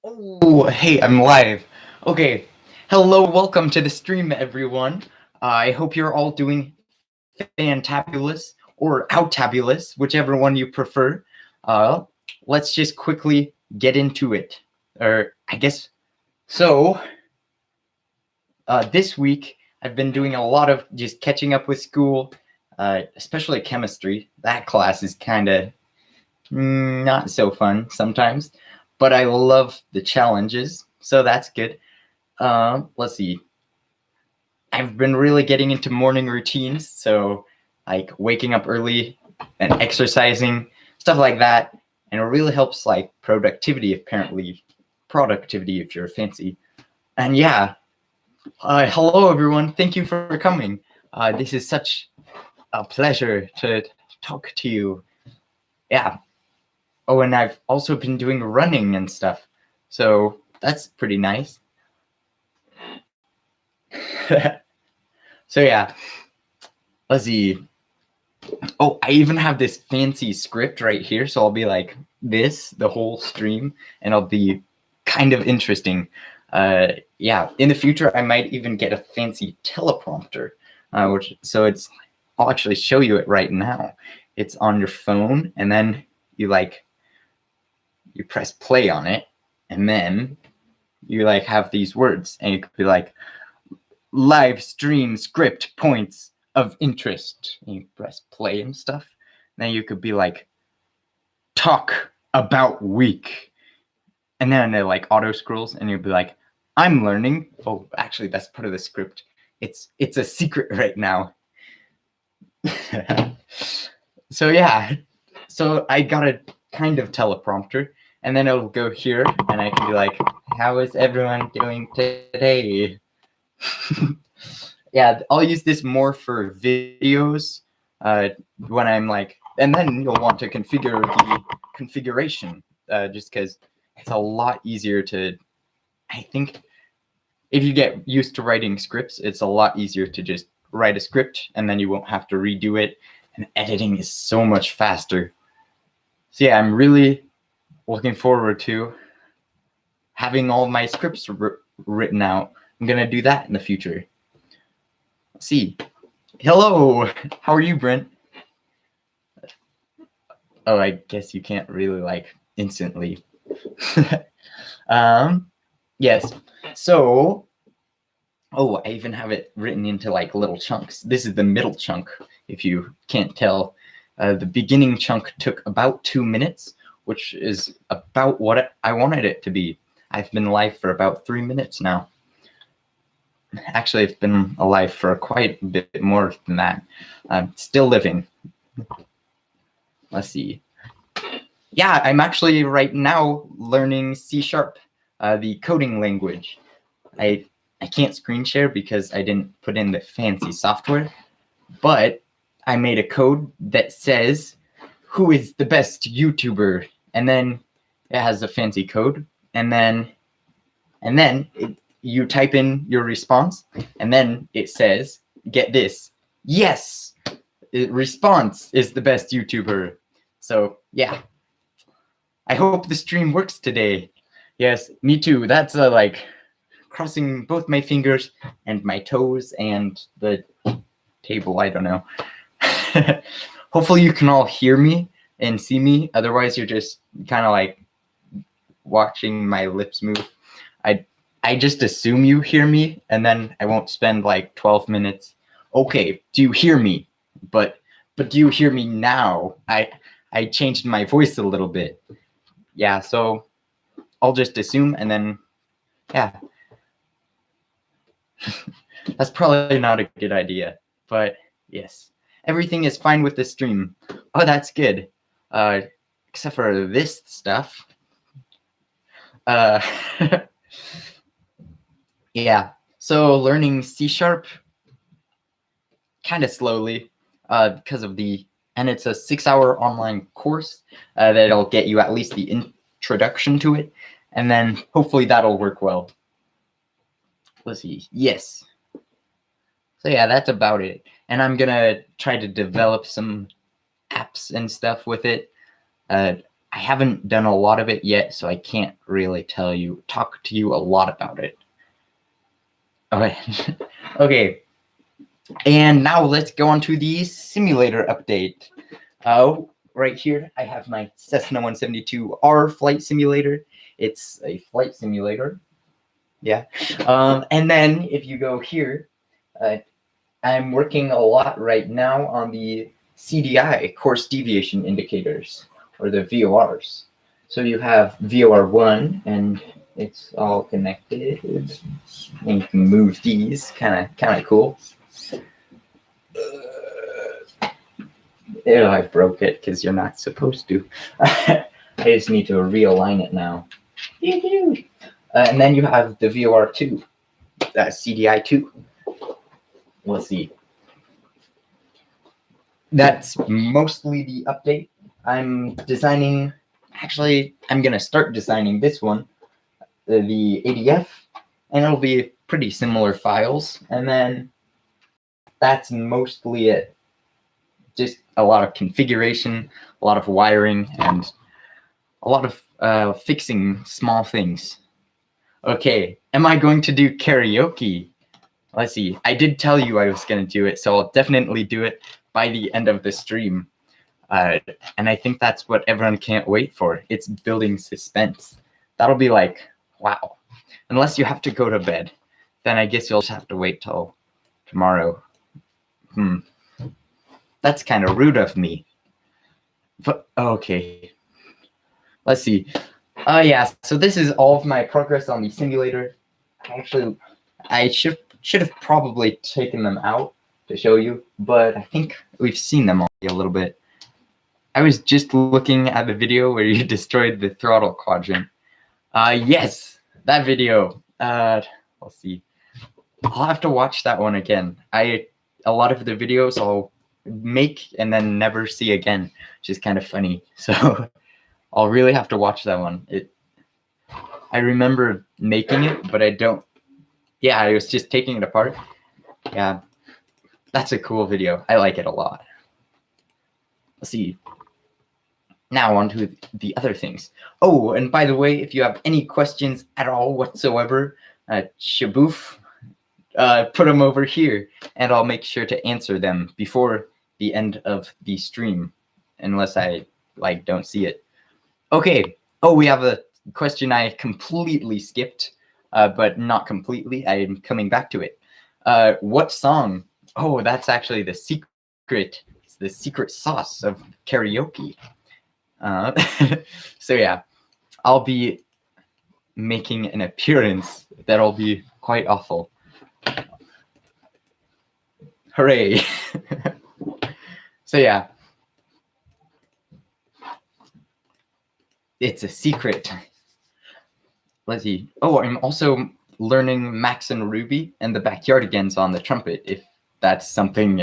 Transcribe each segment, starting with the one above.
Oh, hey, I'm live. Okay, hello, welcome to the stream, everyone. I hope you're all doing fantabulous or outabulous, whichever one you prefer. Uh, let's just quickly get into it. Or, I guess, so, this week I've been doing a lot of just catching up with school, especially chemistry. That class is kind of not so fun sometimes, but I love the challenges, so that's good. Let's see. I've been really getting into morning routines, so like waking up early and exercising, stuff like that, and it really helps like productivity if you're fancy. And yeah, hello everyone. Thank you for coming. This is such a pleasure to talk to you. Yeah. Oh, and I've also been doing running and stuff, so that's pretty nice. So yeah, let's see. Oh, I even have this fancy script right here, so I'll be like this the whole stream, and I'll be kind of interesting. Yeah, in the future, I might even get a fancy teleprompter, which so it's. I'll actually show you it right now. It's on your phone, and then you you press play on it, and then you like have these words, and you could be like live stream script points of interest. And you press play and stuff. Then you could be like, talk about week. And then it like auto scrolls and you'll be like, I'm learning. Oh, actually, that's part of the script. It's a secret right now. So yeah. So I got a kind of teleprompter, and then it'll go here and I can be like, how is everyone doing today? Yeah, I'll use this more for videos when I'm like, and then you'll want to configure the configuration just because it's a lot easier to, I think, if you get used to writing scripts, it's a lot easier to just write a script and then you won't have to redo it. And editing is so much faster. So yeah, I'm really looking forward to having all my scripts written out. I'm going to do that in the future. Let's see. Hello, how are you, Brent? Oh, I guess you can't really like instantly. Yes. So, oh, I even have it written into like little chunks. This is the middle chunk, if you can't tell. The beginning chunk took about 2 minutes, which is about what I wanted it to be. I've been live for about 3 minutes now. Actually, I've been alive for quite a bit more than that. I'm still living. Let's see. Yeah, I'm actually right now learning C#, the coding language. I can't screen share because I didn't put in the fancy software, but I made a code that says who is the best YouTuber, and then it has a fancy code, and then you type in your response, and then it says, get this, yes, response is the best YouTuber. So yeah, I hope the stream works today. Yes, me too. That's like crossing both my fingers and my toes and the table. I don't know. Hopefully you can all hear me and see me. Otherwise, you're just kind of like watching my lips move. I just assume you hear me, and then I won't spend like 12 minutes. Okay, do you hear me? But do you hear me now? I changed my voice a little bit. Yeah, so I'll just assume, and then yeah. That's probably not a good idea, but yes. Everything is fine with the stream. Oh, that's good. Except for this stuff. Uh, yeah, so learning C# kind of slowly because of and it's a 6-hour online course that'll get you at least the introduction to it, and then hopefully that'll work well. Let's see. Yes. So yeah, that's about it. And I'm gonna try to develop some apps and stuff with it. I haven't done a lot of it yet, so I can't really talk to you a lot about it. Okay. Okay. And now let's go on to the simulator update. Right here, I have my Cessna 172R flight simulator. It's a flight simulator. Yeah. And then if you go here, I'm working a lot right now on the CDI, course deviation indicators, or the VORs. So you have VOR1, and it's all connected. And you can move these, kind of cool. Ew, I broke it because you're not supposed to. I just need to realign it now. And then you have the VOR2, CDI2. Let's see. That's mostly the update. I'm designing, actually, I'm going to start designing this one, the ADF, and it'll be pretty similar files. And then that's mostly it. Just a lot of configuration, a lot of wiring, and a lot of fixing small things. Okay, am I going to do karaoke? Let's see. I did tell you I was going to do it, so I'll definitely do it by the end of the stream. And I think that's what everyone can't wait for. It's building suspense. That'll be like, wow. Unless you have to go to bed, then I guess you'll just have to wait till tomorrow. That's kind of rude of me. But okay. Let's see. Yeah, so this is all of my progress on the simulator. I should have probably taken them out to show you, but I think we've seen them already a little bit. I was just looking at the video where you destroyed the throttle quadrant. Yes, that video. Let's see. I'll have to watch that one again. A lot of the videos I'll make and then never see again, which is kind of funny. So I'll really have to watch that one. I remember making it, but I don't. Yeah, I was just taking it apart. Yeah, that's a cool video. I like it a lot. Let's see. Now on to the other things. Oh, and by the way, if you have any questions at all whatsoever, Shaboof, put them over here, and I'll make sure to answer them before the end of the stream, unless I don't see it. Okay. Oh, we have a question I completely skipped, but not completely. I'm coming back to it. What song? Oh, that's actually the secret. It's the secret sauce of karaoke. So yeah, I'll be making an appearance that'll be quite awful. Hooray. So yeah, it's a secret. Let's see. Oh, I'm also learning Max and Ruby and the Backyardigans on the trumpet, if that's something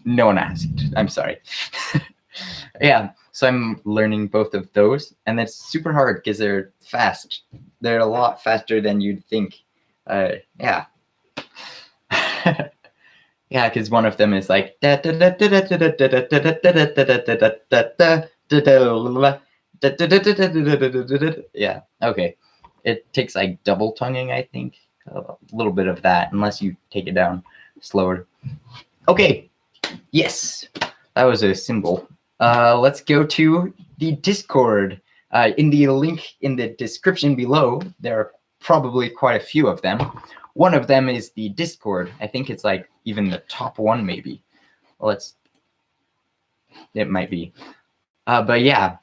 no one asked. I'm sorry. Yeah, so I'm learning both of those, and that's super hard because they're fast. They're a lot faster than you'd think. Yeah. Yeah, because one of them is like yeah, okay. It takes like double tonguing, I think. A little bit of that, unless you take it down slower. Okay. Yes, that was a symbol. Let's go to the Discord. In the link in the description below, there are probably quite a few of them. One of them is the Discord. I think it's like even the top one, maybe. Well, it might be. But yeah,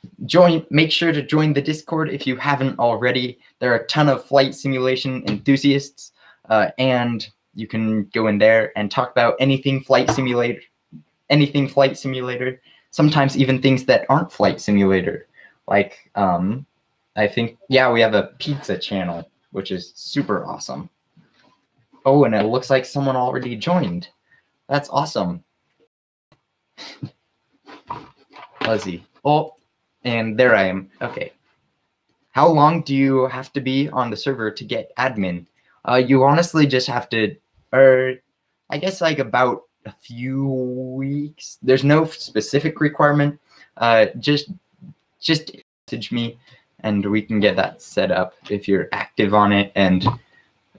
make sure to join the Discord if you haven't already. There are a ton of flight simulation enthusiasts, and you can go in there and talk about anything flight simulator. Sometimes even things that aren't flight simulator. Like, I think, yeah, we have a pizza channel, which is super awesome. Oh, and it looks like someone already joined. That's awesome. Let's see. Oh, and there I am. Okay. How long do you have to be on the server to get admin? You honestly just have to, I guess like about a few weeks. There's no specific requirement. just message me, and we can get that set up if you're active on it and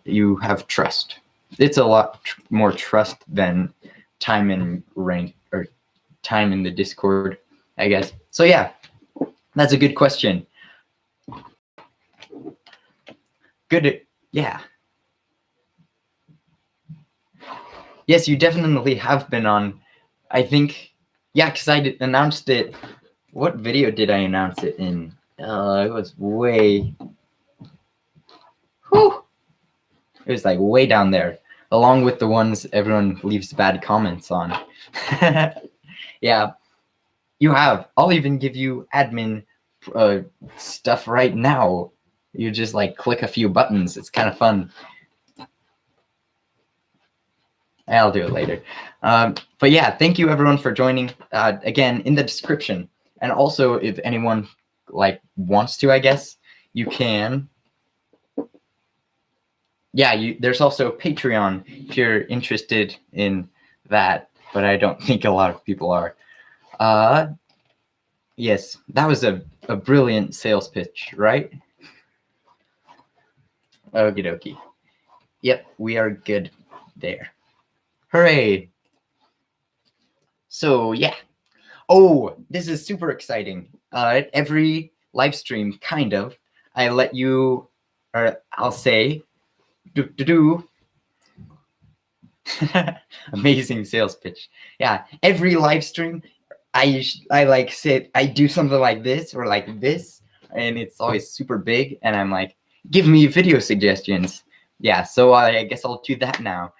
you have trust. It's a lot more trust than time in rank or time in the Discord, I guess. So yeah, that's a good question. Good. Yeah. Yes, you definitely have been on. I think, yeah, because I announced it. What video did I announce it in? It was way. Whew, it was like way down there, along with the ones everyone leaves bad comments on. Yeah, you have. I'll even give you admin stuff right now. You just like click a few buttons. It's kind of fun. I'll do it later. But yeah, thank you everyone for joining. Again, in the description, and also if anyone like wants to, I guess you can. Yeah, there's also Patreon if you're interested in that, but I don't think a lot of people are. Yes, that was a brilliant sales pitch, right? Okie dokie. Yep, we are good there. Hooray! So yeah. Oh, this is super exciting. Every live stream, kind of, I let you, or I'll say, amazing sales pitch. Yeah, every live stream, I like say I do something like this or like this, and it's always super big, and I'm like, give me video suggestions. Yeah, so I guess I'll do that now.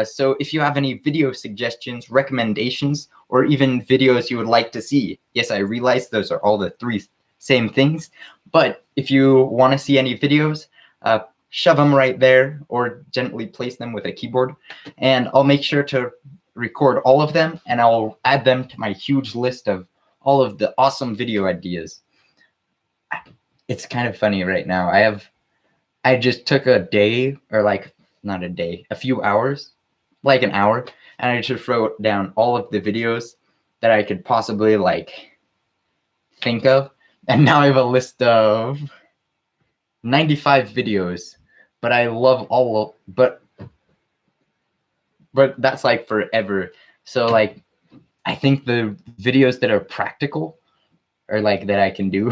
So if you have any video suggestions, recommendations, or even videos you would like to see, yes, I realize those are all the three same things, but if you want to see any videos, shove them right there or gently place them with a keyboard, and I'll make sure to record all of them, and I'll add them to my huge list of all of the awesome video ideas. It's kind of funny right now. I just took a day, or like not a day, a few hours, like an hour, and I just wrote down all of the videos that I could possibly like think of, and now I have a list of 95 videos, but I love all of, but that's like forever. So like I think the videos that are practical are like that I can do,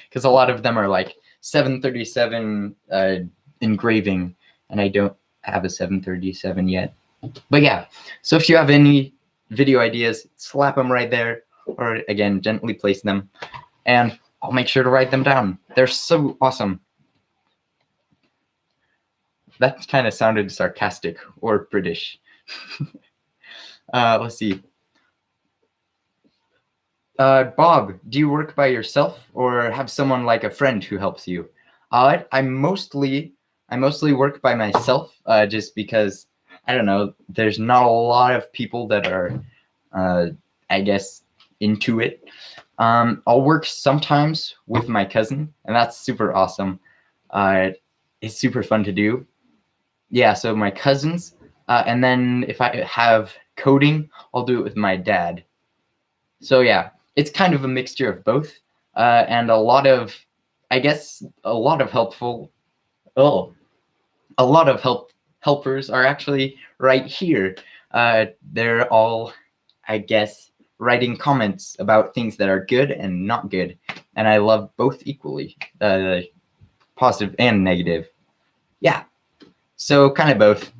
because a lot of them are like 737 engraving, and I don't have a 737 yet. But yeah, so if you have any video ideas, slap them right there, or again, gently place them, and I'll make sure to write them down. They're so awesome. That kind of sounded sarcastic or British. Let's see. Bob, do you work by yourself or have someone like a friend who helps you? I mostly work by myself, just because I don't know. There's not a lot of people that are, I guess, into it. I'll work sometimes with my cousin, and that's super awesome. It's super fun to do. Yeah, so my cousins, and then if I have coding, I'll do it with my dad. So yeah, it's kind of a mixture of both, and a lot of helpful. Oh, a lot of helpers are actually right here. They're all, I guess, writing comments about things that are good and not good, and I love both equally, positive and negative. Yeah, so kind of both.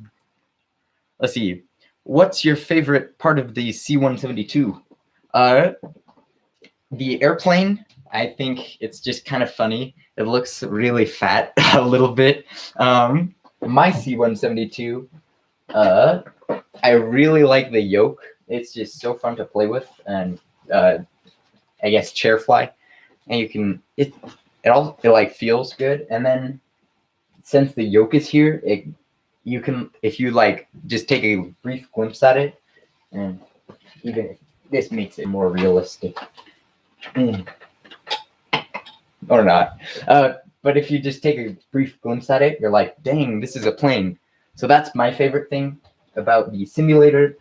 Let's see. What's your favorite part of the C-172? The airplane, I think it's just kind of funny. It looks really fat a little bit. My C-172, I really like the yoke. It's just so fun to play with, and I guess chair fly, and you can it like feels good. And then since the yoke is here, you can, if you like, just take a brief glimpse at it, and even this makes it more realistic. Or not. But if you just take a brief glimpse at it, you're like, dang, this is a plane. So that's my favorite thing about the simulator.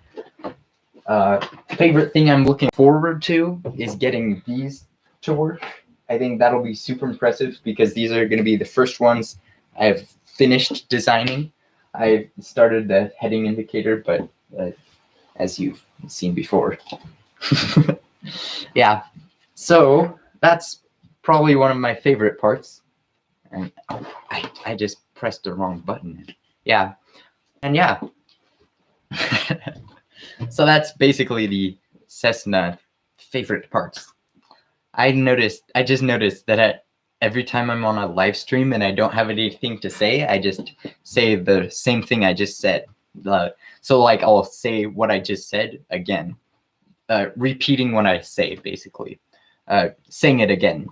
Favorite thing I'm looking forward to is getting these to work. I think that'll be super impressive because these are going to be the first ones I've finished designing. I started the heading indicator, but as you've seen before. Yeah, so that's probably one of my favorite parts. And I just pressed the wrong button. Yeah, and yeah. So that's basically the Cessna favorite parts. I just noticed that every time I'm on a live stream and I don't have anything to say, I just say the same thing I just said. So like I'll say what I just said again, repeating what I say, basically, saying it again.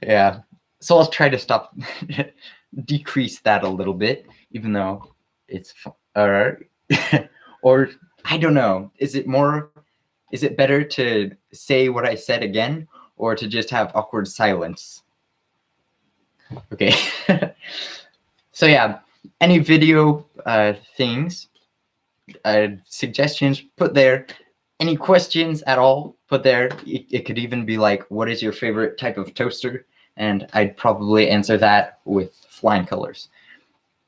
Yeah. So I'll try to stop, decrease that a little bit, even though it's or I don't know. Is it better to say what I said again or to just have awkward silence? Okay. So yeah, any video things, suggestions, put there. Any questions at all, put there. It could even be like, what is your favorite type of toaster? And I'd probably answer that with flying colors.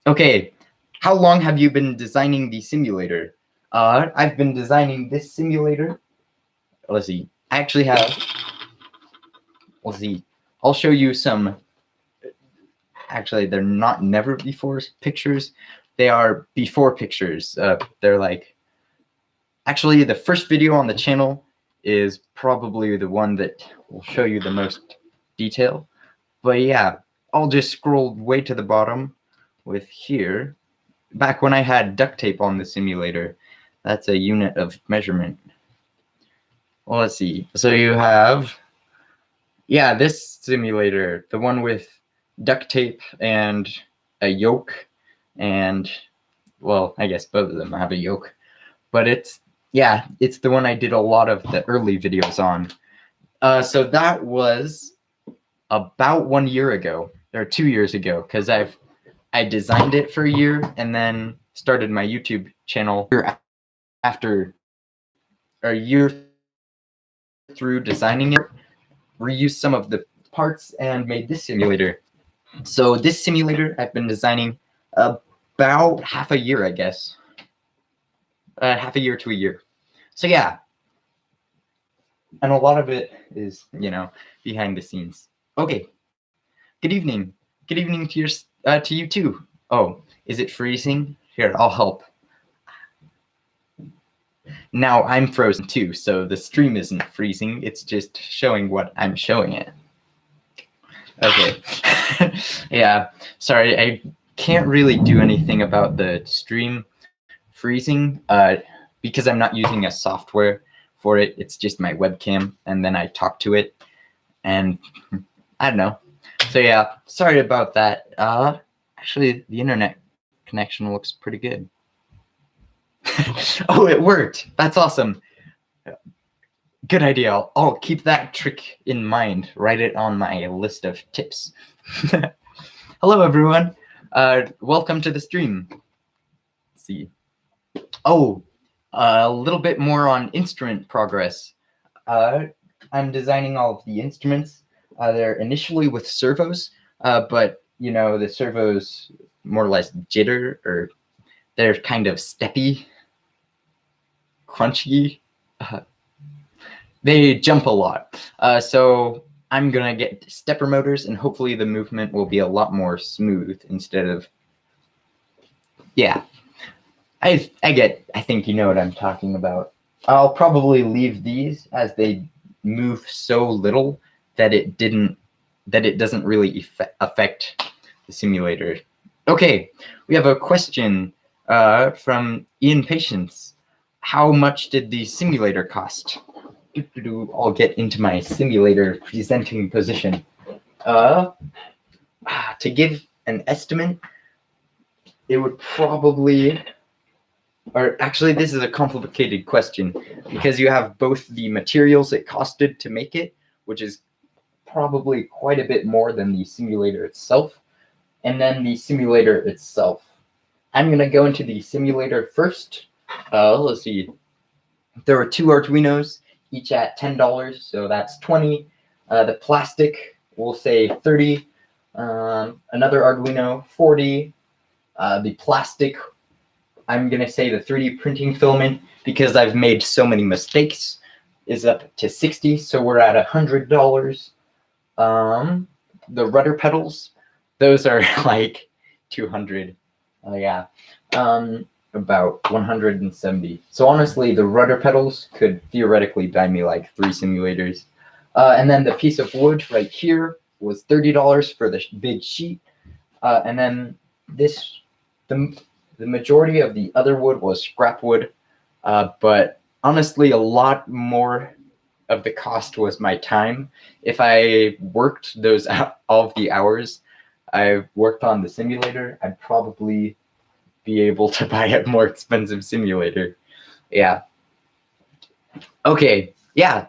Okay, how long have you been designing the simulator? I've been designing this simulator. Let's see. I actually have. Let's see. I'll show you some. Actually, they're not never before pictures. They are before pictures. They're like. Actually, the first video on the channel is probably the one that will show you the most detail. But yeah, I'll just scroll way to the bottom with here. Back when I had duct tape on the simulator, that's a unit of measurement. Well, let's see. So you have, yeah, this simulator, the one with duct tape and a yoke, and, well, I guess both of them have a yoke. But it's the one I did a lot of the early videos on. So that was about 1 year ago, or 2 years ago, because I designed it for a year and then started my YouTube channel after a year through designing it, reused some of the parts and made this simulator. So this simulator I've been designing about half a year, I guess. Half a year to a year. So yeah. And a lot of it is, behind the scenes. Okay. Good evening. Good evening to you too. Oh, is it freezing? Here, I'll help. Now I'm frozen too, so the stream isn't freezing. It's just showing what I'm showing it. Okay. Yeah, sorry, I can't really do anything about the stream freezing because I'm not using a software for it. It's just my webcam, and then I talk to it, and I don't know. So yeah, sorry about that. Actually, the internet connection looks pretty good. Oh, it worked. That's awesome. Good idea. I'll keep that trick in mind. Write it on my list of tips. Hello, everyone. Welcome to the stream. Let's see. Oh, a little bit more on instrument progress. I'm designing all of the instruments. They're initially with servos, but the servos more or less jitter, or they're kind of steppy, crunchy. They jump a lot. So I'm gonna get stepper motors, and hopefully the movement will be a lot more smooth instead of. Yeah, I think you know what I'm talking about. I'll probably leave these as they move so little that it doesn't really affect the simulator. Okay, we have a question from Ian Patience. How much did the simulator cost? I'll get into my simulator presenting position. To give an estimate, it would probably, or actually this is a complicated question because you have both the materials it costed to make it, which is probably quite a bit more than the simulator itself, and then the simulator itself. I'm going to go into the simulator first. Let's see. There were 2 Arduinos, each at $10, so that's 20. The plastic, we'll say 30. Another Arduino, 40. The plastic, I'm gonna say the 3D printing filament, because I've made so many mistakes, is up to 60, so we're at $100. The rudder pedals, those are like 200. Yeah. About 170. So honestly, the rudder pedals could theoretically buy me like 3 simulators. And then the piece of wood right here was $30 for the big sheet. And then this, the majority of the other wood was scrap wood. But honestly, a lot more of the cost was my time. If I worked those all of the hours I worked on the simulator, I'd probably be able to buy a more expensive simulator. Yeah. Okay. Yeah.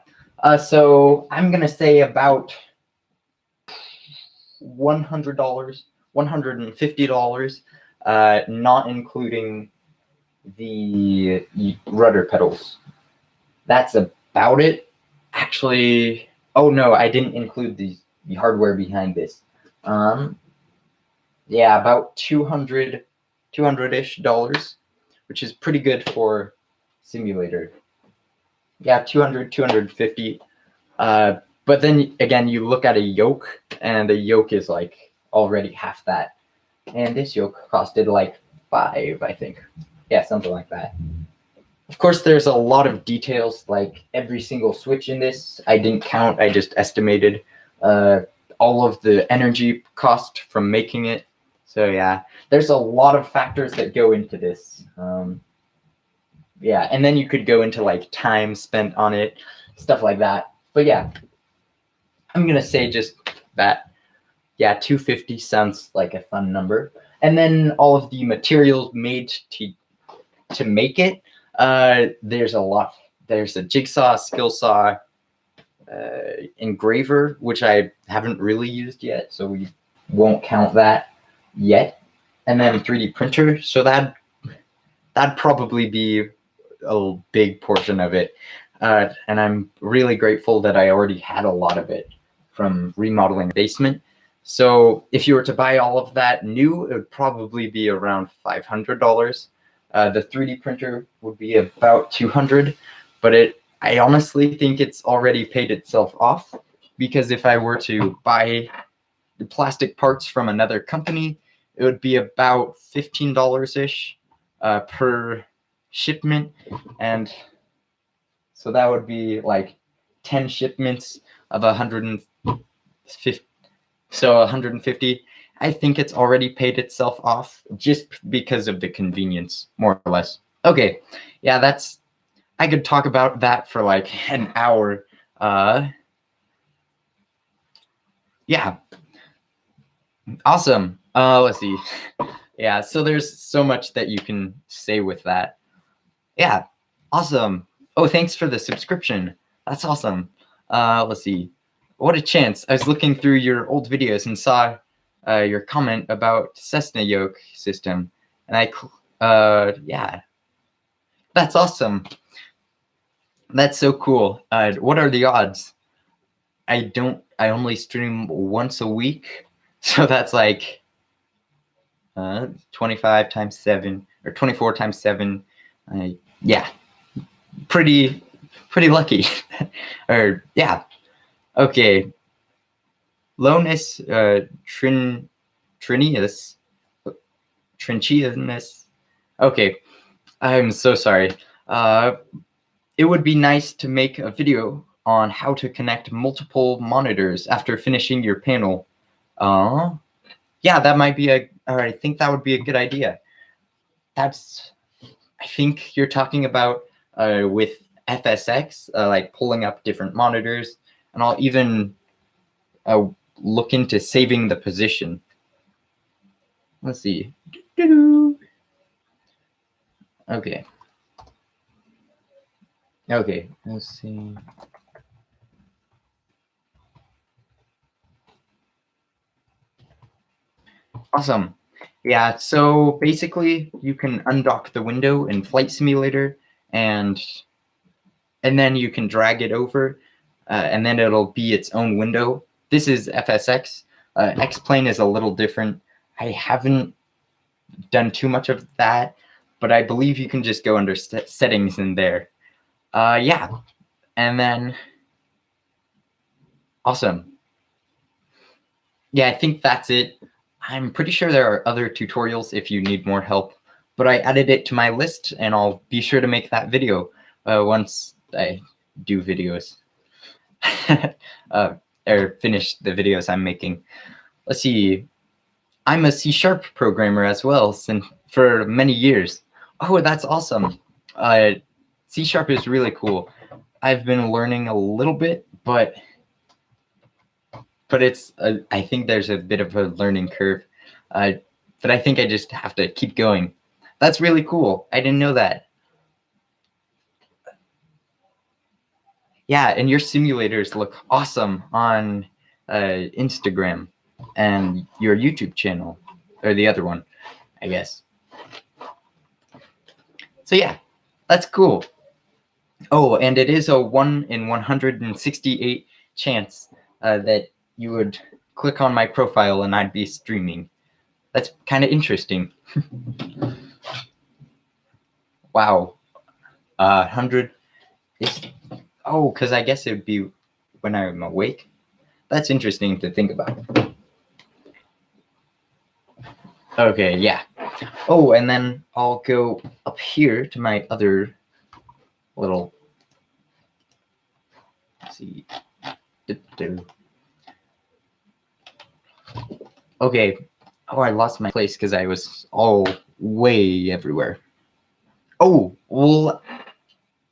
So I'm gonna say about $100, $150, not including the rudder pedals. That's about it. Actually, oh no, I didn't include the hardware behind this. Yeah, about 200-ish dollars, which is pretty good for simulator. Yeah, 200, 250. But then again, you look at a yoke, and the yoke is like already half that. And this yoke costed like 5, I think. Yeah, something like that. Of course, there's a lot of details, like every single switch in this. I didn't count, I just estimated all of the energy cost from making it. So yeah, there's a lot of factors that go into this. Yeah, and then you could go into like time spent on it, stuff like that. But yeah, I'm gonna say just that. Yeah, 250 sounds like a fun number. And then all of the materials made to make it. There's a lot. There's a jigsaw, skill saw, engraver, which I haven't really used yet, so we won't count that yet. And then 3D printer. So that'd probably be a big portion of it. And I'm really grateful that I already had a lot of it from remodeling the basement. So if you were to buy all of that new, it would probably be around $500. The 3D printer would be about 200, but I honestly think it's already paid itself off, because if I were to buy the plastic parts from another company, it would be about $15-ish per shipment, and so that would be like 10 shipments of 150. So 150. I think it's already paid itself off just because of the convenience, more or less. Okay, yeah, I could talk about that for like an hour. Yeah, awesome. Let's see. Yeah, so there's so much that you can say with that. Yeah, awesome. Oh, thanks for the subscription. That's awesome. Let's see. What a chance. I was looking through your old videos and saw your comment about Cessna yoke system. And yeah, that's awesome. That's so cool. What are the odds? I only stream once a week. So that's like 25 times 7, or 24 times 7. Yeah, pretty lucky. Or yeah. Okay. Lonus Trinius. Trenchianus. Okay. I'm so sorry. It would be nice to make a video on how to connect multiple monitors after finishing your panel. Yeah, that might be I think that would be a good idea. I think you're talking about with FSX, like pulling up different monitors, and I'll even look into saving the position. Let's see. Okay. Okay, let's see. Awesome. Yeah, so basically you can undock the window in Flight Simulator and then you can drag it over and then it'll be its own window. This is FSX. X-Plane is a little different. I haven't done too much of that, but I believe you can just go under settings in there. Yeah, and then awesome. Yeah, I think that's it. I'm pretty sure there are other tutorials if you need more help, but I added it to my list and I'll be sure to make that video once I do videos or finish the videos I'm making. Let's see. I'm a C# programmer as well since for many years. Oh, that's awesome. C# is really cool. I've been learning a little bit, but it's I think there's a bit of a learning curve. But I think I just have to keep going. That's really cool. I didn't know that. Yeah, and your simulators look awesome on Instagram and your YouTube channel, or the other one, I guess. So yeah, that's cool. Oh, and it is a 1 in 168 chance that you would click on my profile and I'd be streaming. That's kind of interesting. Wow. 100 is, oh, because I guess it would be when I'm awake. That's interesting to think about. Okay, yeah. Oh, and then I'll go up here to my other little, let's see. Okay. Oh, I lost my place because I was all way everywhere. Oh, well,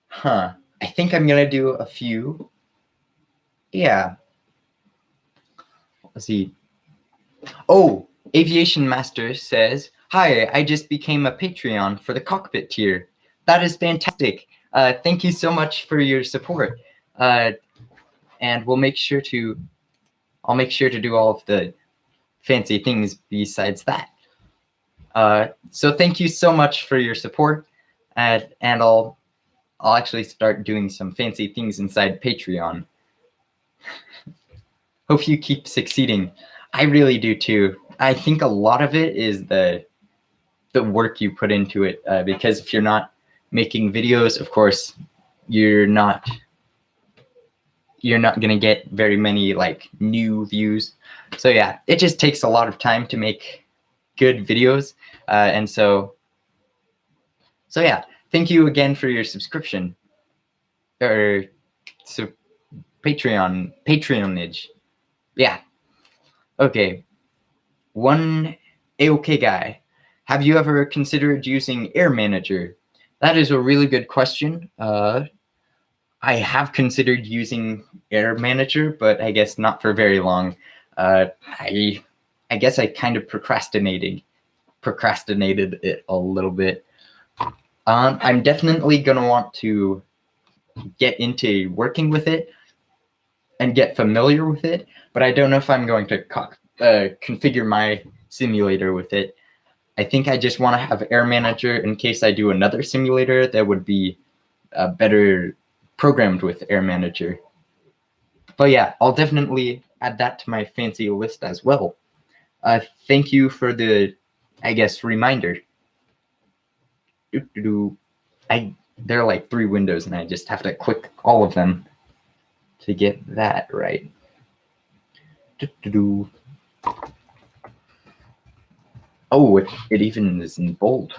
huh. I think I'm gonna do a few. Yeah. Let's see. Oh, Aviation Master says, "Hi, I just became a Patreon for the cockpit tier. That is fantastic. Thank you so much for your support. And I'll make sure to do all of the fancy things besides that. So thank you so much for your support, and I'll actually start doing some fancy things inside Patreon. Hope you keep succeeding. I really do too. I think a lot of it is the work you put into it, because if you're not making videos, of course, you're not gonna get very many like new views. So yeah, it just takes a lot of time to make good videos, and so yeah, thank you again for your subscription or so patronage. Yeah. Okay. One A-OK guy. Have you ever considered using Air Manager? That is a really good question. I have considered using Air Manager, but I guess not for very long. I guess I kind of procrastinated it a little bit. I'm definitely gonna want to get into working with it and get familiar with it, but I don't know if I'm going to configure my simulator with it. I think I just want to have Air Manager in case I do another simulator that would be better programmed with Air Manager. But yeah, I'll definitely add that to my fancy list as well. Thank you for the, I guess, reminder. There are like 3 windows and I just have to click all of them to get that right. Oh, it even is in bold.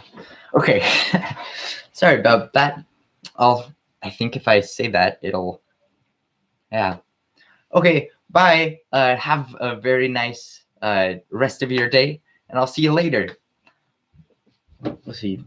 Okay. Sorry about that. I think if I say that, it'll, yeah. Okay, bye. Have a very nice rest of your day, and I'll see you later. Let's see.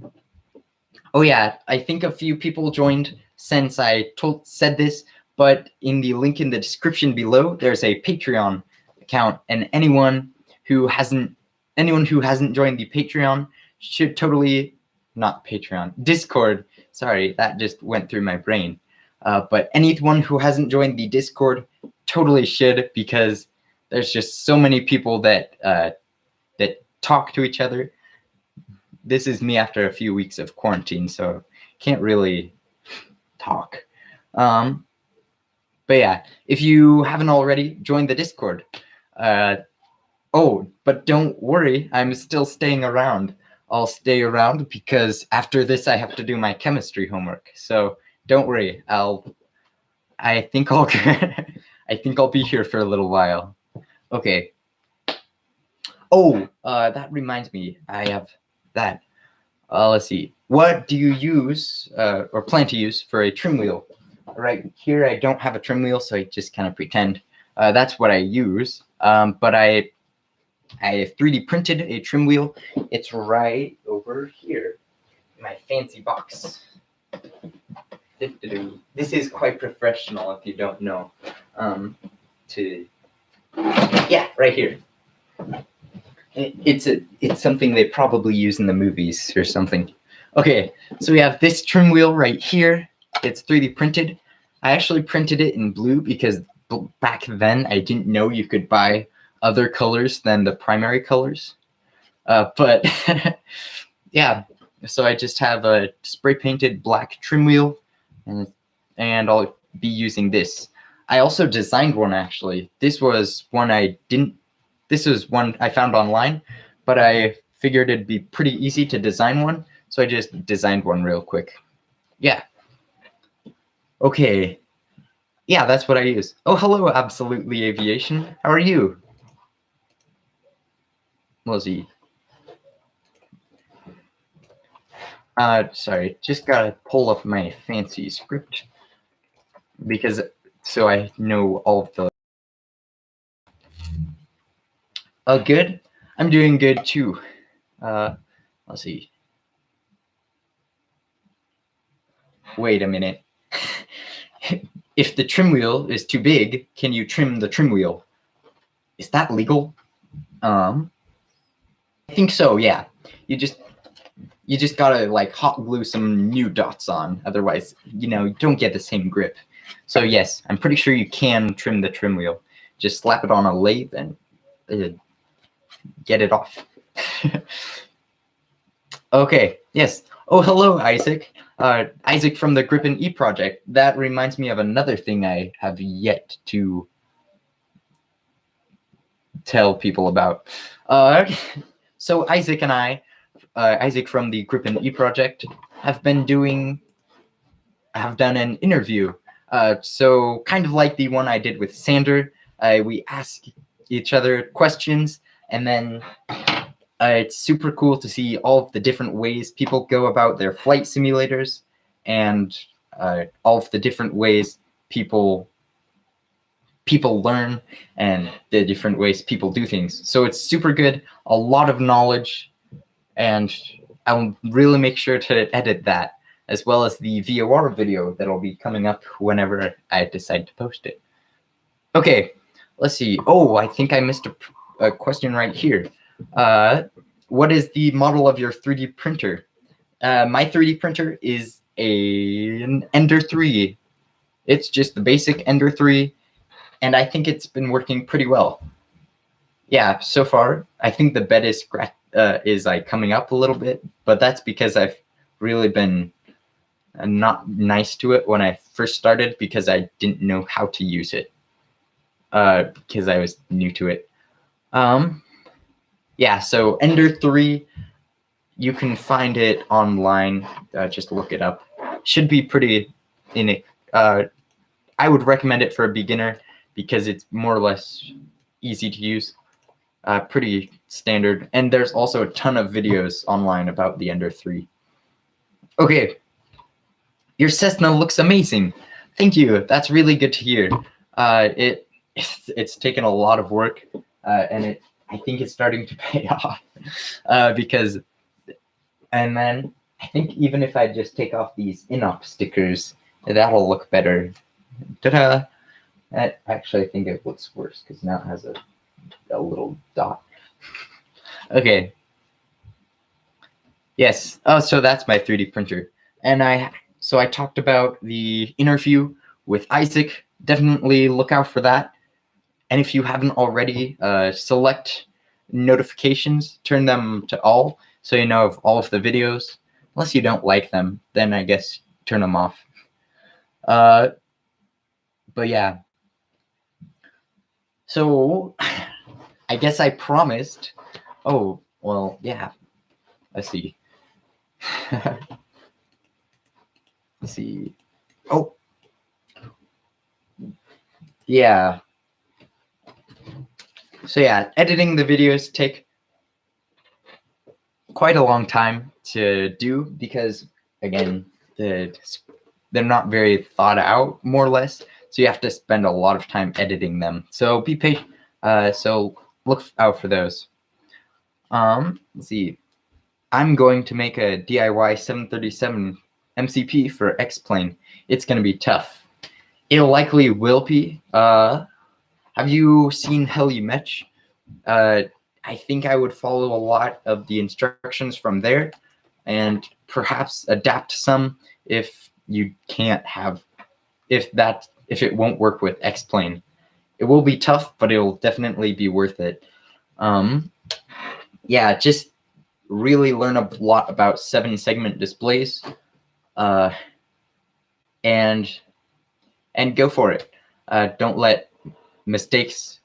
Oh yeah, I think a few people joined since I said this, but in the link in the description below, there's a Patreon account, and anyone who hasn't joined the Patreon should totally, not Patreon, Discord. Sorry, that just went through my brain. But anyone who hasn't joined the Discord totally should, because there's just so many people that talk to each other. this is me after a few weeks of quarantine, so can't really talk. But yeah, if you haven't already, join the Discord. Oh, but don't worry, I'm still staying around. I'll stay around because after this I have to do my chemistry homework. So don't worry, I think I'll I think I'll be here for a little while. Okay. Oh, that reminds me, I have that. Let's see. What do you use or plan to use for a trim wheel? Right here, I don't have a trim wheel, so I just kind of pretend that's what I use. But I 3D printed a trim wheel. It's right over here, my fancy box. This is quite professional if you don't know. Yeah, right here. It's something they probably use in the movies or something. Okay, so we have this trim wheel right here. It's 3D printed. I actually printed it in blue because back then I didn't know you could buy other colors than the primary colors. But yeah, so I just have a spray painted black trim wheel, and I'll be using this. I also designed one actually. This was one I found online, but I figured it'd be pretty easy to design one, so I just designed one real quick. Yeah. Okay. Yeah, that's what I use. Oh, hello, Absolutely Aviation. How are you? Lizzie. Sorry, just gotta pull up my fancy script because so I know all of the. Oh, good. I'm doing good too. Let's see. Wait a minute. If the trim wheel is too big, can you trim the trim wheel? Is that legal? I think so. Yeah. You just gotta like hot glue some new dots on, otherwise, you don't get the same grip. So yes, I'm pretty sure you can trim the trim wheel. Just slap it on a lathe and get it off. Okay. Yes. Oh, hello, Isaac. Isaac from the Grip and E project. That reminds me of another thing I have yet to tell people about. So Isaac and I, Isaac from the Grip and E project, have done an interview. So kind of like the one I did with Sander, we ask each other questions, and then it's super cool to see all of the different ways people go about their flight simulators, and all of the different ways people learn, and the different ways people do things. So it's super good, a lot of knowledge, and I'll really make sure to edit that, as well as the VOR video that'll be coming up whenever I decide to post it. Okay, let's see. Oh, I think I missed a question right here. What is the model of your 3D printer? My 3D printer is an Ender 3. It's just the basic Ender 3, and I think it's been working pretty well. Yeah, so far, I think the bed is like coming up a little bit, but that's because I've really been not nice to it when I first started because I didn't know how to use it because I was new to it. Yeah, so Ender 3, you can find it online. Just look it up. Should be pretty in it. I would recommend it for a beginner because it's more or less easy to use. Pretty standard. And there's also a ton of videos online about the Ender 3. Okay. Your Cessna looks amazing. Thank you. That's really good to hear. It's taken a lot of work, and I think it's starting to pay off because, and then I think even if I just take off these in-op stickers, that'll look better. Ta-da! Actually, I think it looks worse because now it has a little dot. Okay. Yes. Oh, so that's my 3D printer, and I talked about the interview with Isaac. Definitely look out for that. And if you haven't already, select notifications, turn them to all, so you know of all of the videos. Unless you don't like them, then I guess turn them off. But yeah. So I guess I promised. Oh, well, yeah. Let's see. Let's see. Oh. Yeah. So yeah, editing the videos take quite a long time to do because, again, they're not very thought out, more or less. So you have to spend a lot of time editing them. So be patient. So look out for those. Let's see. I'm going to make a DIY 737 MCP for X-Plane. It's going to be tough. It likely will be. Have you seen Helimetch? I think I would follow a lot of the instructions from there and perhaps adapt some if you can't have, if it won't work with X-Plane. It will be tough, but it'll definitely be worth it. Yeah, just really learn a lot about 7-segment displays, and go for it. Don't let mistakes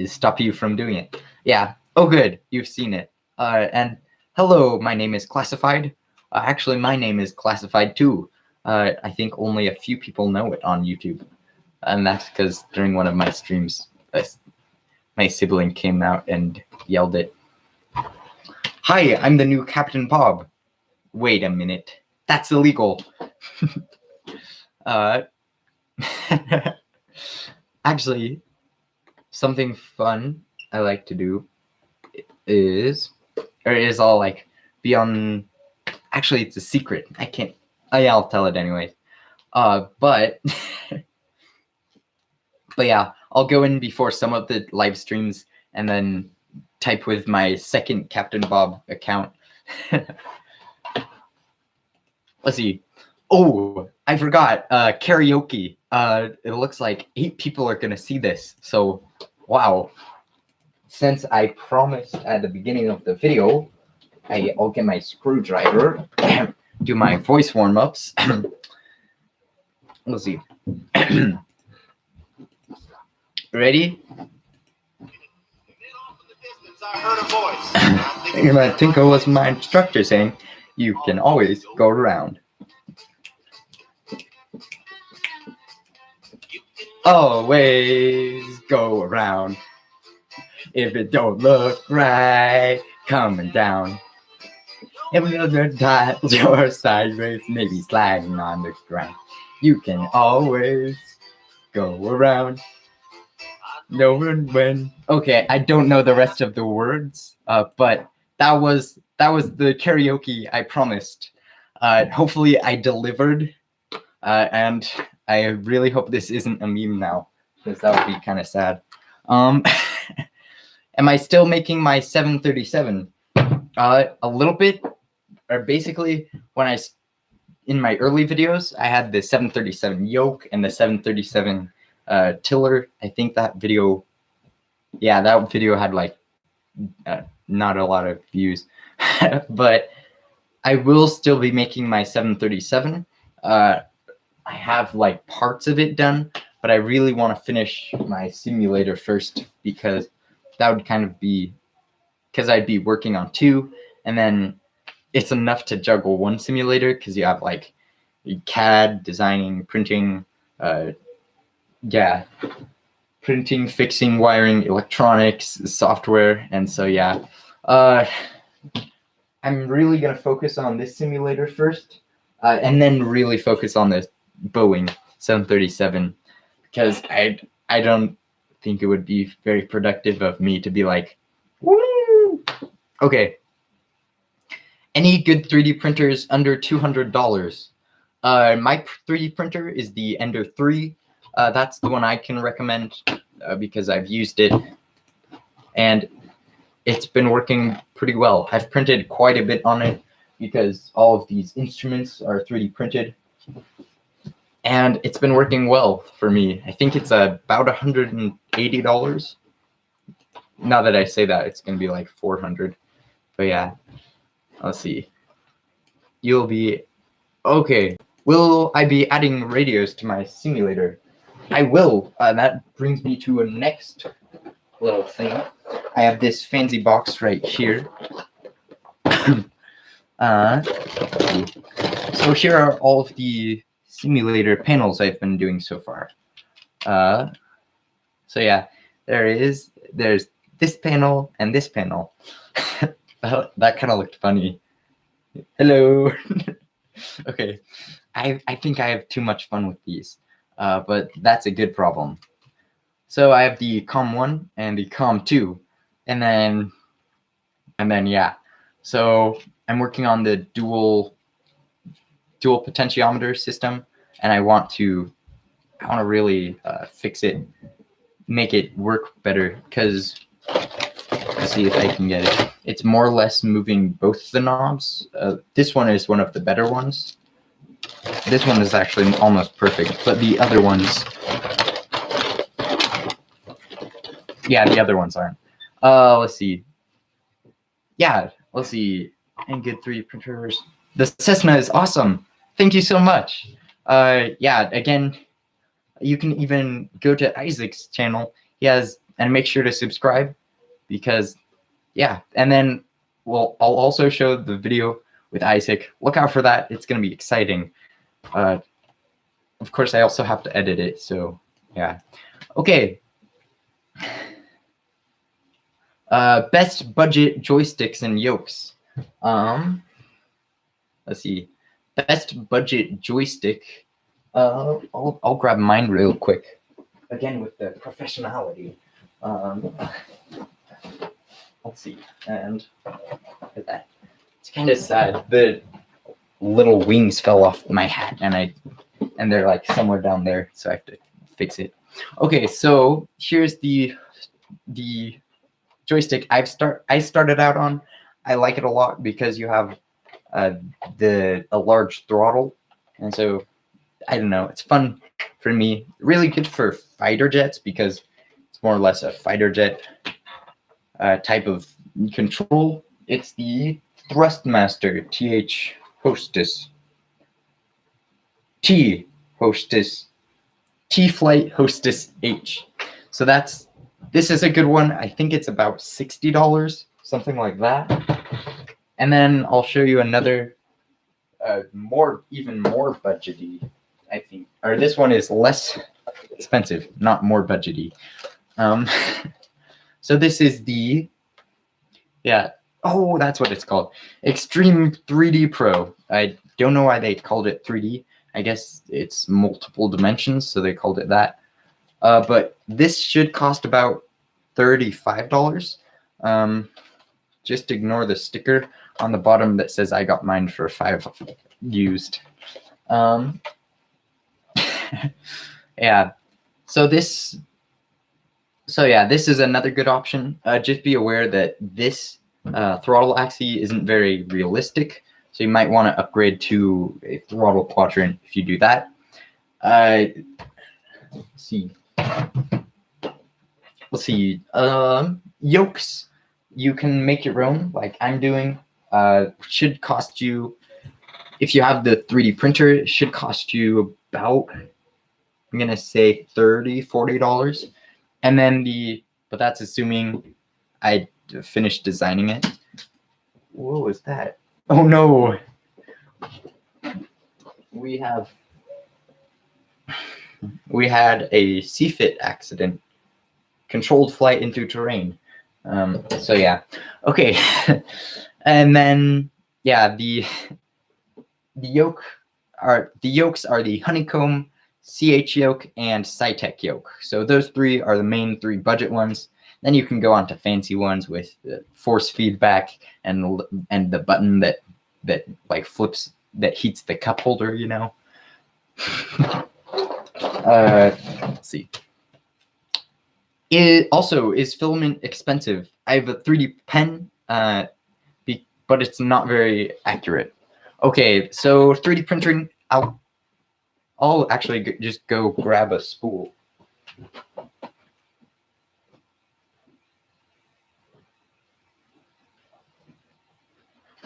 stop you from doing it. Yeah. Oh, good. You've seen it. And hello, my name is Classified. Actually, my name is Classified too. I think only a few people know it on YouTube, and that's because during one of my streams, my sibling came out and yelled it. Hi, I'm the new Captain Bob. Wait a minute. That's illegal. Actually, something fun I like to do is all like be on. Actually, it's a secret. I can't. Oh yeah, I'll tell it anyway. But yeah, I'll go in before some of the live streams and then type with my second Captain Bob account. Let's see. Oh, I forgot. Karaoke. It looks like 8 people are gonna see this. So, wow. Since I promised at the beginning of the video, I'll get my screwdriver, do my voice warm-ups. Let's see. Ready? I think it was my instructor saying, you can always go around. Always go around. If it don't look right, coming down. If another tiles or sideways, maybe sliding on the ground. You can always go around. No one when. Okay, I don't know the rest of the words, but that was the karaoke I promised. Hopefully I delivered, and I really hope this isn't a meme now, because that would be kind of sad. Am I still making my 737? A little bit, or basically when in my early videos, I had the 737 yoke and the 737 tiller. I think that video, yeah, that video had like not a lot of views, but I will still be making my 737. I have like parts of it done, but I really want to finish my simulator first, because that would kind of be, because I'd be working on 2, and then it's enough to juggle 1 simulator, because you have like CAD, designing, printing, yeah, printing, fixing, wiring, electronics, software, and so yeah. I'm really gonna focus on this simulator first, and then really focus on the Boeing 737, because I don't think it would be very productive of me to be like, woo! Okay. Any good 3D printers under $200? My 3D printer is the Ender 3. That's the one I can recommend because I've used it, and it's been working pretty well. I've printed quite a bit on it because all of these instruments are 3D printed, and it's been working well for me. I think it's about $180. Now that I say that, it's going to be like $400. But yeah, let's see. You'll be okay. Will I be adding radios to my simulator? I will. That brings me to a next little thing. I have this fancy box right here. So here are all of the simulator panels I've been doing so far. So yeah, there's this panel and this panel. That kind of looked funny. Hello. Okay, I think I have too much fun with these, but that's a good problem. So I have the COM1 and the COM2, and then yeah. So I'm working on the dual potentiometer system, and I want to really fix it, make it work better, because let's see if I can get it. It's more or less moving both the knobs. This one is one of the better ones. This one is actually almost perfect, but the other ones, yeah, the other ones aren't. Let's see. Yeah, let's see. And good 3D printers. The Cessna is awesome. Thank you so much. Yeah, again, you can even go to Isaac's channel. He has, and make sure to subscribe, because yeah, and then I'll also show the video with Isaac. Look out for that. It's gonna be exciting. Of course, I also have to edit it, so yeah. Okay. Best budget joysticks and yokes. Let's see. Best budget joystick. I'll grab mine real quick. Again with the professionality. Let's see. And look at that. It's kind of sad. The little wings fell off my hat, and they're like somewhere down there, so I have to fix it. Okay, so here's the joystick I started out on. I like it a lot because you have a large throttle, and so I don't know, it's fun for me. Really good for fighter jets because it's more or less a fighter jet type of control. It's the Thrustmaster TH Hostess. T-Flight Hostess H. So this is a good one. I think it's about $60, something like that. And then I'll show you another even more budgety, I think. Or this one is less expensive, not more budgety. So this is the, yeah, oh, that's what it's called. Extreme 3D Pro. I don't know why they called it 3D. I guess it's multiple dimensions, so they called it that. But this should cost about $35. Just ignore the sticker on the bottom that says I got mine for $5 used. Yeah. So this is another good option. Just be aware that this throttle axis isn't very realistic, so you might want to upgrade to a throttle quadrant if you do that. Let's see. Yokes, you can make your own, like I'm doing. Should cost you, if you have the 3D printer, it should cost you about, I'm gonna say $30-$40. And then but that's assuming I finished designing it. What was that? Oh no. We had a CFIT accident. Controlled flight into terrain. So yeah. Okay. And then yeah, the yokes are the honeycomb, CH yoke, and Cytec yoke. So those three are the main three budget ones. Then you can go on to fancy ones with force feedback and the button that like flips, that heats the cup holder, you know. Let's see. Is filament expensive? I have a 3D pen, but it's not very accurate. Okay, so 3D printing, I'll actually just go grab a spool.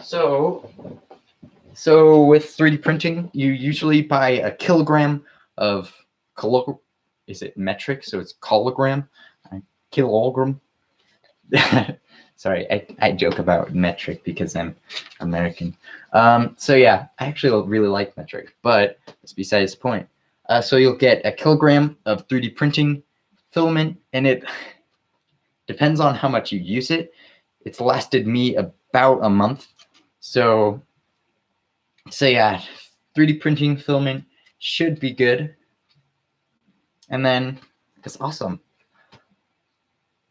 So with 3D printing, you usually buy a kilogram of is it metric? So it's kilogram, kilogram. Sorry, I joke about metric because I'm American. So yeah, I actually really like metric, but that's besides the point. So you'll get a kilogram of 3D printing filament, and it depends on how much you use it. It's lasted me about a month. So yeah, 3D printing filament should be good. And then it's awesome.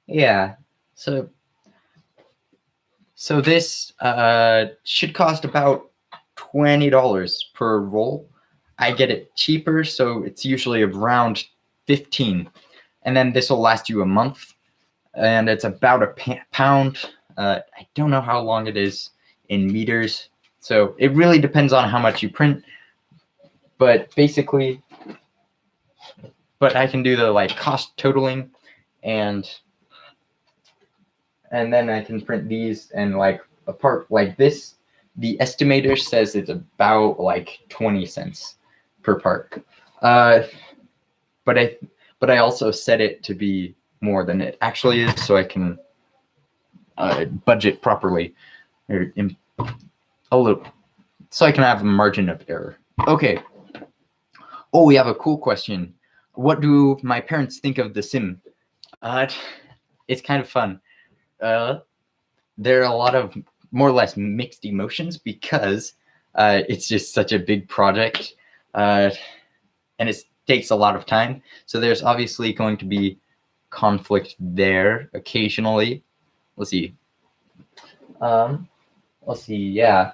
Yeah. So this should cost about $20 per roll. I get it cheaper, so it's usually around 15. And then this will last you a month. And it's about a pound. I don't know how long it is in meters. So it really depends on how much you print. But basically, I can do the like cost totaling, and then I can print these, and like a part like this, the estimator says it's about like 20 cents per part. But I also set it to be more than it actually is, so I can budget properly, or a little, so I can have a margin of error. Okay. Oh, we have a cool question. What do my parents think of The Sim? It's kind of fun. There are a lot of more or less mixed emotions because it's just such a big project, and it takes a lot of time. So there's obviously going to be conflict there occasionally. Let's see. Yeah.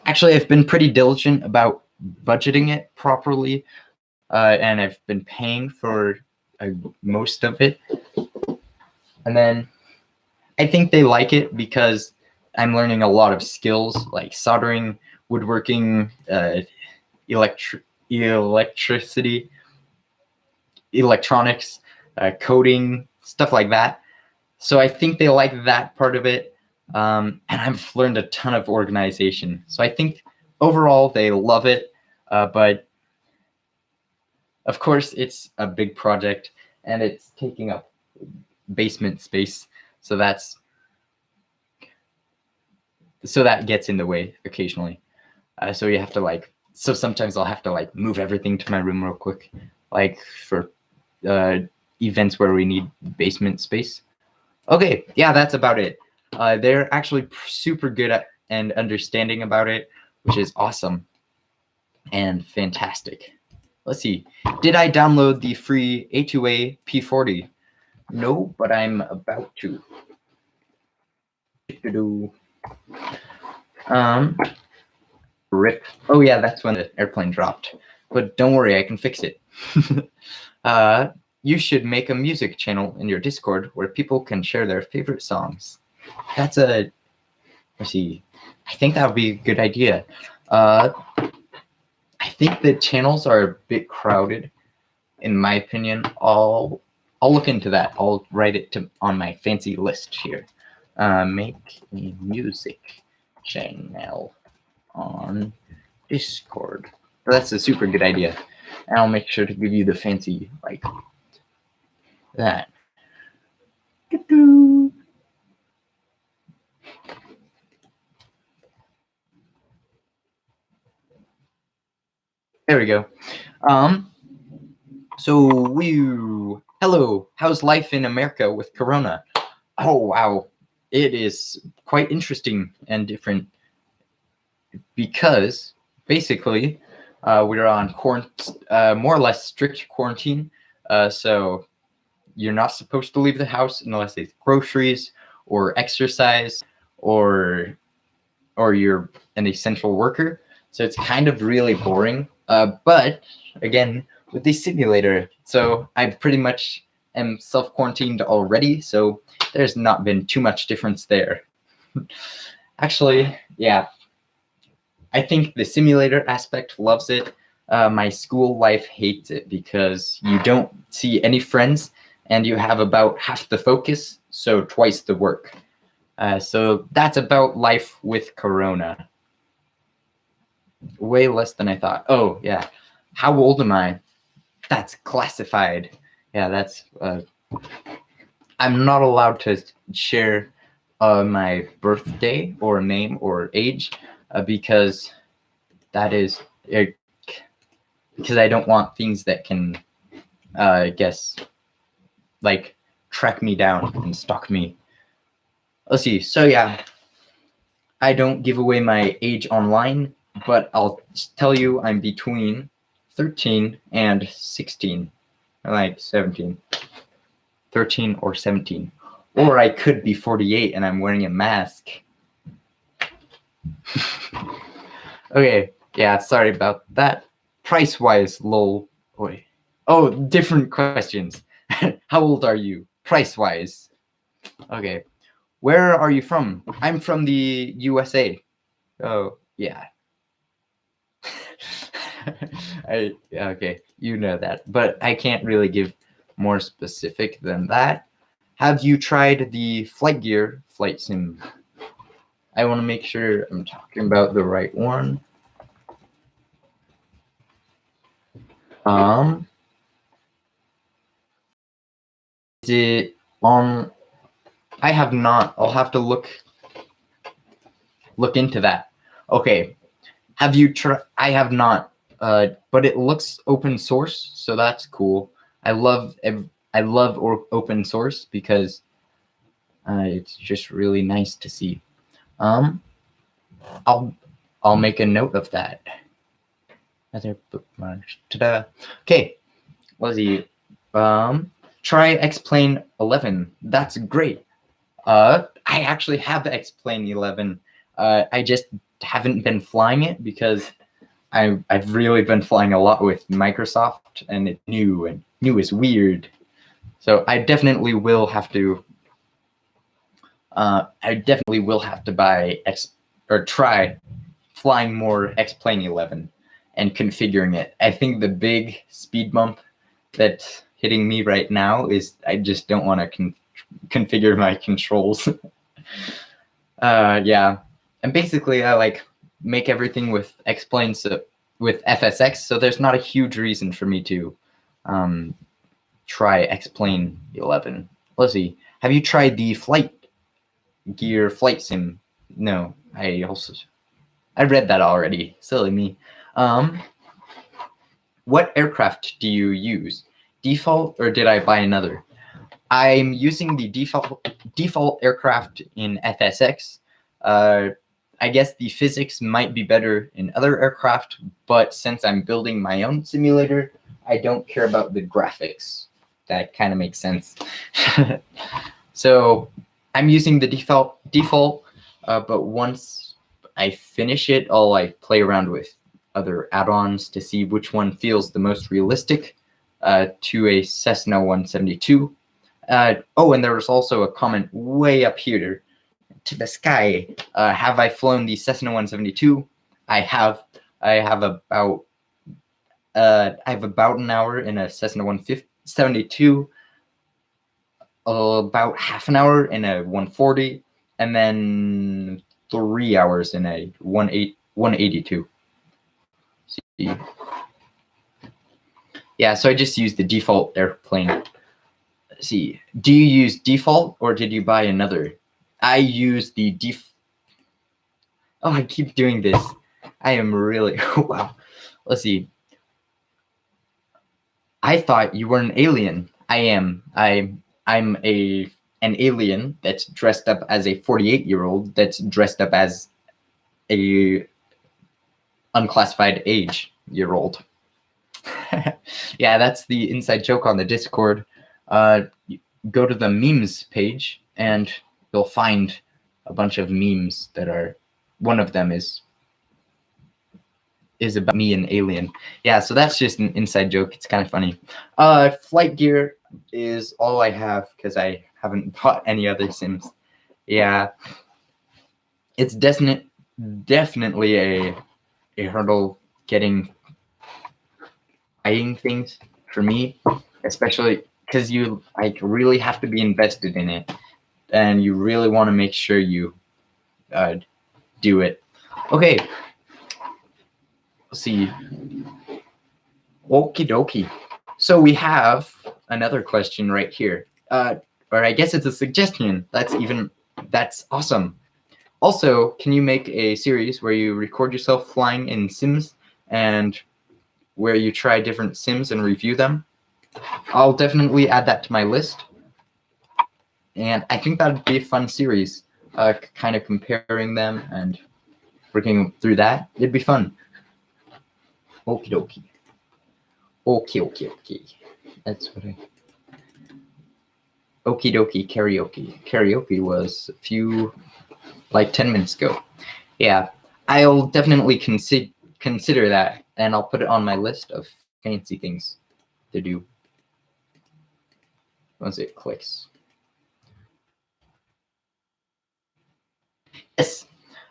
Actually, I've been pretty diligent about budgeting it properly, and I've been paying for most of it. And then I think they like it because I'm learning a lot of skills like soldering, woodworking, electricity, electronics, coding, stuff like that. So I think they like that part of it. And I've learned a ton of organization. So I think overall they love it. But of course, it's a big project and it's taking up basement space. So that gets in the way occasionally. So you have to so sometimes I'll have to move everything to my room real quick, like for events where we need basement space. Okay, yeah, that's about it. They're actually super good at and understanding about it, which is awesome and fantastic. Let's see. Did I download the free A2A P40? No, but I'm about to. Rip. Oh yeah, that's when the airplane dropped. But don't worry, I can fix it. You should make a music channel in your Discord where people can share their favorite songs. Let's see. I think that would be a good idea. I think the channels are a bit crowded, in my opinion. I'll look into that. I'll write it on my fancy list here. Make a music channel on Discord. That's a super good idea. And I'll make sure to give you the fancy that. There we go. So hello, how's life in America with Corona? Oh wow, it is quite interesting and different because basically we're on more or less strict quarantine. So you're not supposed to leave the house unless it's groceries or exercise or you're an essential worker. So it's kind of really boring. But again, with the simulator, so I pretty much am self-quarantined already, so there's not been too much difference there. Actually, yeah, I think the simulator aspect loves it. My school life hates it because you don't see any friends and you have about half the focus, so twice the work. So that's about life with Corona. Way less than I thought. Oh, yeah. How old am I? That's classified. Yeah, that's... I'm not allowed to share my birthday or name or age because that is... because I don't want things that can, I guess, like, track me down and stalk me. Let's see. So, yeah. I don't give away my age online, but I'll tell you I'm between 13 and 16, like 17. 13 or 17. Or I could be 48 and I'm wearing a mask. Okay, yeah, sorry about that. Price-wise, lol. Wait. Oh, different questions. How old are you? Price-wise. Okay. Where are you from? I'm from the USA. Oh, yeah. Okay, you know that, but I can't really give more specific than that. Have you tried the Flight Gear flight sim? I want to make sure I'm talking about the right one. Is it on? I have not. I'll have to look into that. Okay. Have you tried? I have not. But it looks open source, so that's cool. I love open source because it's just really nice to see. I'll make a note of that. Other bookmarks. Ta-da. Okay. Let's see. Try Explain 11. That's great. I actually have Explain 11. I just haven't been flying it because I've really been flying a lot with Microsoft, and it's new, and new is weird. So I definitely will have to. Buy or try flying more Explain 11 and configuring it. I think the big speed bump that's hitting me right now is I just don't want to configure my controls. Yeah, and basically I like make everything with Explain, so with FSX, so there's not a huge reason for me to try Explain 11. Let's see. Have you tried the Flight Gear flight sim? No, I read that already. Silly me. What aircraft do you use? Default, or did I buy another? I'm using the default aircraft in FSX. I guess the physics might be better in other aircraft, but since I'm building my own simulator, I don't care about the graphics. That kind of makes sense. So I'm using the default, but once I finish it, I'll like play around with other add-ons to see which one feels the most realistic to a Cessna 172. Oh, and there was also a comment way up here to the sky. Have I flown the Cessna 172? I have. I have about an hour in a Cessna 172, about half an hour in a 140, and then 3 hours in a 182. See. Yeah, so I just used the default airplane. Let's see, do you use default or did you buy another? I use the Oh, I keep doing this. I am really wow. Let's see. I thought you were an alien. I am. I'm an alien that's dressed up as a 48-year-old that's dressed up as a unclassified age-year-old. Yeah, that's the inside joke on the Discord. Go to the memes page and you'll find a bunch of memes that are, one of them is about me and alien. Yeah, so that's just an inside joke. It's kind of funny. Flight Gear is all I have because I haven't bought any other sims. Yeah, it's definitely a hurdle buying things for me, especially because you like really have to be invested in it. and you really want to make sure you do it. Okay, let's see. Okie dokie. So we have another question right here. Or I guess it's a suggestion. That's awesome. Also, can you make a series where you record yourself flying in Sims and where you try different Sims and review them? I'll definitely add that to my list. And I think that'd be a fun series, kind of comparing them and working through that. It'd be fun. Okie dokie. Okay. That's what I... Okie dokie karaoke. Karaoke was like 10 minutes ago. Yeah, I'll definitely consider that, and I'll put it on my list of fancy things to do once it clicks. Yes.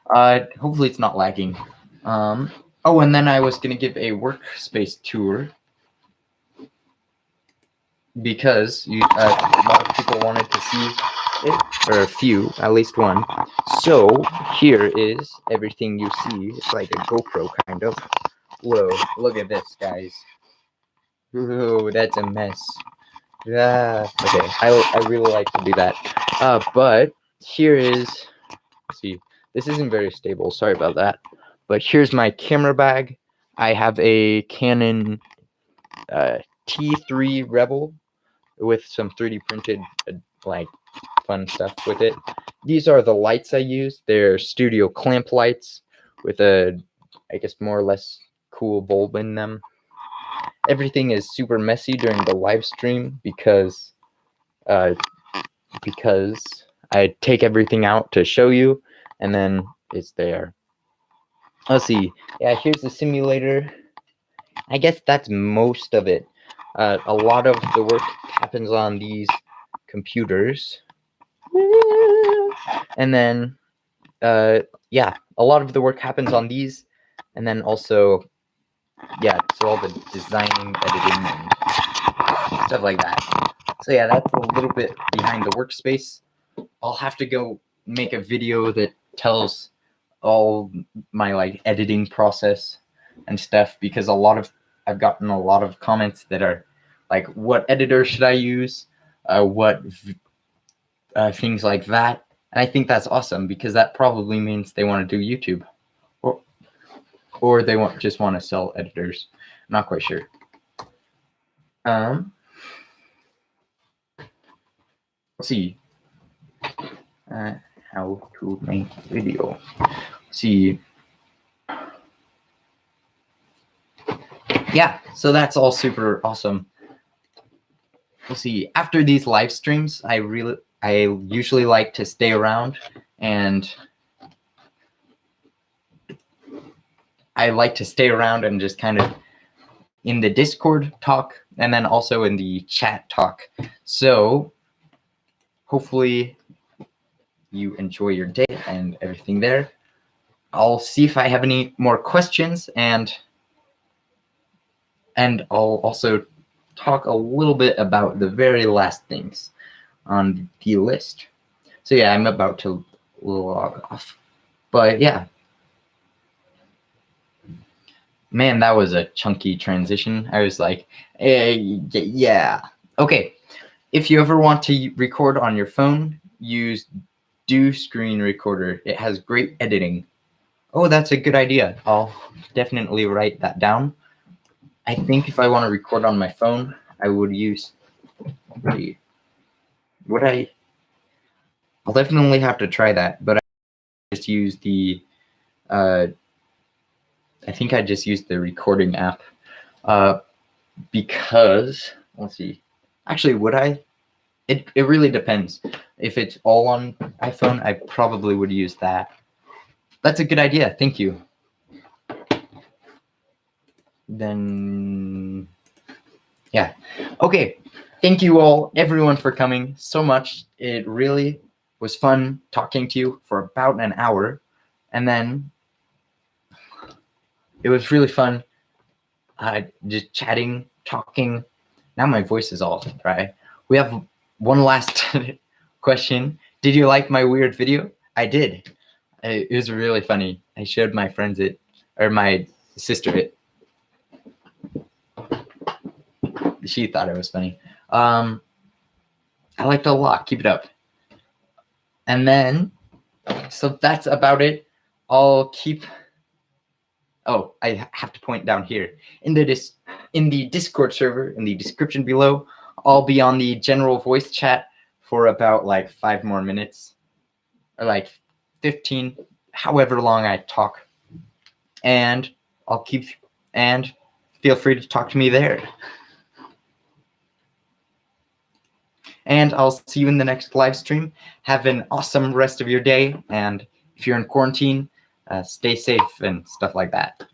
Hopefully it's not lagging. Oh, and then I was gonna give a workspace tour because a lot of people wanted to see it, or a few, at least one. So here is everything you see. It's like a GoPro kind of. Whoa, look at this, guys. Whoa, that's a mess. Yeah. Okay, I really like to do that. But here is, let's see, this isn't very stable. Sorry about that. But here's my camera bag. I have a Canon T3 Rebel with some 3D printed like fun stuff with it. These are the lights I use. They're studio clamp lights with a, I guess, more or less cool bulb in them. Everything is super messy during the live stream because I take everything out to show you, and then it's there. Let's see. Yeah, here's the simulator. I guess that's most of it. A lot of the work happens on these computers. And then, yeah, a lot of the work happens on these. And then also, yeah, so all the designing, editing, and stuff like that. So yeah, that's a little bit behind the workspace. I'll have to go make a video that tells all my like editing process and stuff, because I've gotten a lot of comments that are like, what editor should I use? What things like that. And I think that's awesome, because that probably means they want to do YouTube, or they just want to sell editors. I'm not quite sure. Let's see. How to make video. Let's see. Yeah, so that's all super awesome. We'll see. After these live streams, I usually like to stay around, and I like to stay around and just kind of in the Discord talk, and then also in the chat talk. So hopefully you enjoy your day and everything there. I'll see if I have any more questions, and I'll also talk a little bit about the very last things on the list. So yeah, I'm about to log off. But yeah. Man, that was a chunky transition. I was like, yeah. Okay. If you ever want to record on your phone, use Do Screen Recorder. It has great editing. Oh, that's a good idea. I'll definitely write that down. I think if I want to record on my phone, I would use I'll definitely have to try that, but I just use the I think I just used the recording app because, let's see, actually, would I? It really depends. If it's all on iPhone, I probably would use that. That's a good idea. Thank you. Then, yeah. Okay. Thank you all, everyone, for coming so much. It really was fun talking to you for about an hour. And then it was really fun just chatting, talking. Now my voice is all dry. We have one last question. Did you like my weird video? I did. It was really funny. I showed my friends it, or my sister it. She thought it was funny. I liked it a lot. Keep it up. And then, so that's about it. I'll keep. Oh, I have to point down here in the Discord server in the description below. I'll be on the general voice chat for about like 5 more minutes, or like 15, however long I talk, and I'll keep. And feel free to talk to me there. And I'll see you in the next live stream. Have an awesome rest of your day. And if you're in quarantine, stay safe and stuff like that.